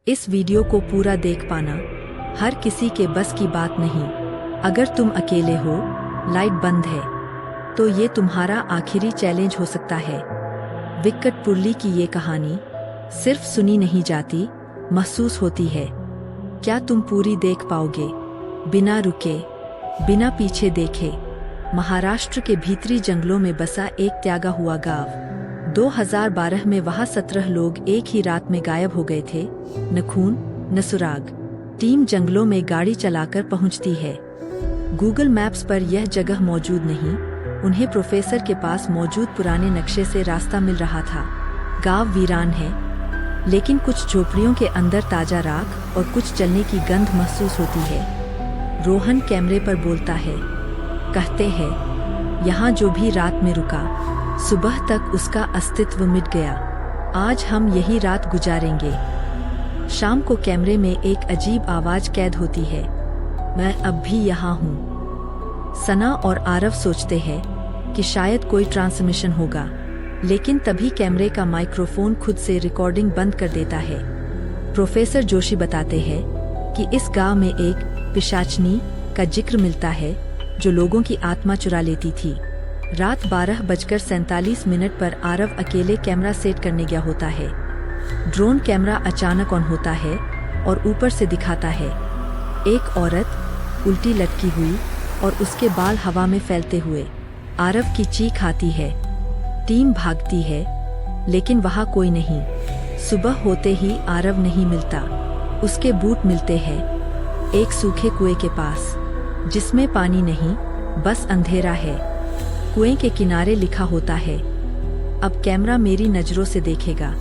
इस वीडियो को पूरा देख पाना हर किसी के बस की बात नहीं। अगर तुम अकेले हो, लाइट बंद है, तो ये तुम्हारा आखिरी चैलेंज हो सकता है। विकट पुरली की ये कहानी सिर्फ सुनी नहीं जाती, महसूस होती है। क्या तुम पूरी देख पाओगे? बिना रुके, बिना पीछे देखे। महाराष्ट्र के भीतरी जंगलों में बसा एक त्यागा हुआ गांव। 2012 में वहां 17 लोग एक ही रात में गायब हो गए थे। न खून, न सुराग। टीम जंगलों में गाड़ी चलाकर पहुंचती है। गूगल मैप्स पर यह जगह मौजूद नहीं। उन्हें प्रोफेसर के पास मौजूद पुराने नक्शे से रास्ता मिल रहा था। गांव वीरान है, लेकिन कुछ झोपड़ियों के अंदर ताजा राख और कुछ जलने की गंध महसूस होती है। रोहन कैमरे पर बोलता है, कहते हैं, यहाँ जो भी रात में रुका, सुबह तक उसका अस्तित्व मिट गया। आज हम यही रात गुजारेंगे। शाम को कैमरे में एक अजीब आवाज कैद होती है, मैं अब भी यहाँ हूँ। सना और आरव सोचते हैं कि शायद कोई ट्रांसमिशन होगा, लेकिन तभी कैमरे का माइक्रोफोन खुद से रिकॉर्डिंग बंद कर देता है। प्रोफेसर जोशी बताते हैं कि इस गांव में एक पिशाचनी का जिक्र मिलता है जो लोगों की आत्मा चुरा लेती थी। रात 12:47 पर आरव अकेले कैमरा सेट करने गया होता है। ड्रोन कैमरा अचानक ऑन होता है और ऊपर से दिखाता है एक औरत उल्टी लटकी हुई और उसके बाल हवा में फैलते हुए। आरव की चीख आती है। टीम भागती है, लेकिन वहां कोई नहीं। सुबह होते ही आरव नहीं मिलता। उसके बूट मिलते हैं एक सूखे कुएं के पास, जिसमें पानी नहीं, बस अंधेरा है। कुएं के किनारे लिखा होता है, अब कैमरा मेरी नजरों से देखेगा।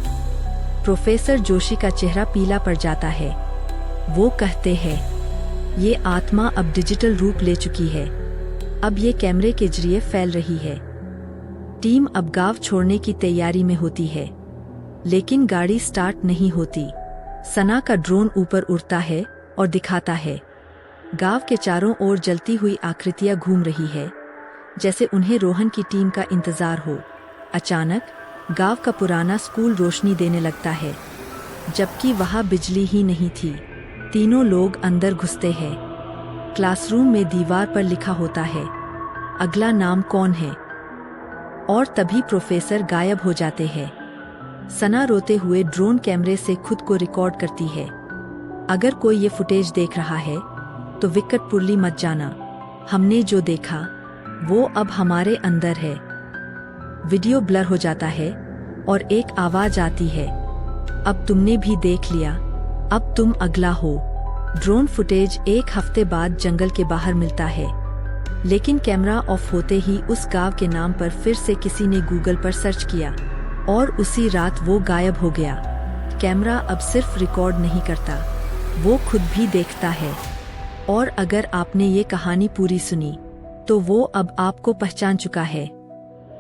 प्रोफेसर जोशी का चेहरा पीला पड़ जाता है। वो कहते हैं, ये आत्मा अब डिजिटल रूप ले चुकी है। अब ये कैमरे के जरिए फैल रही है। टीम अब गांव छोड़ने की तैयारी में होती है, लेकिन गाड़ी स्टार्ट नहीं होती। सना का ड्रोन ऊपर उड़ता है और दिखाता है, गांव के चारों ओर जलती हुई आकृतियां घूम रही है, जैसे उन्हें रोहन की टीम का इंतजार हो। अचानक गांव का पुराना स्कूल रोशनी देने लगता है, जबकि वहां बिजली ही नहीं थी। तीनों लोग अंदर घुसते हैं। क्लासरूम में दीवार पर लिखा होता है, अगला नाम कौन है? और तभी प्रोफेसर गायब हो जाते हैं। सना रोते हुए ड्रोन कैमरे से खुद को रिकॉर्ड करती है। अगर कोई ये फुटेज देख रहा है, तो विकट पुरली मत जाना। हमने जो देखा वो अब हमारे अंदर है। वीडियो ब्लर हो जाता है और एक आवाज आती है, अब तुमने भी देख लिया, अब तुम अगला हो। ड्रोन फुटेज एक हफ्ते बाद जंगल के बाहर मिलता है, लेकिन कैमरा ऑफ होते ही उस गांव के नाम पर फिर से किसी ने गूगल पर सर्च किया और उसी रात वो गायब हो गया। कैमरा अब सिर्फ रिकॉर्ड नहीं करता, वो खुद भी देखता है। और अगर आपने ये कहानी पूरी सुनी, तो वो अब आपको पहचान चुका है।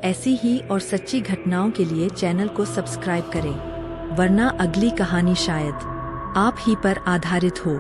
ऐसी ही और सच्ची घटनाओं के लिए चैनल को सब्सक्राइब करें, वरना अगली कहानी शायद आप ही पर आधारित हो।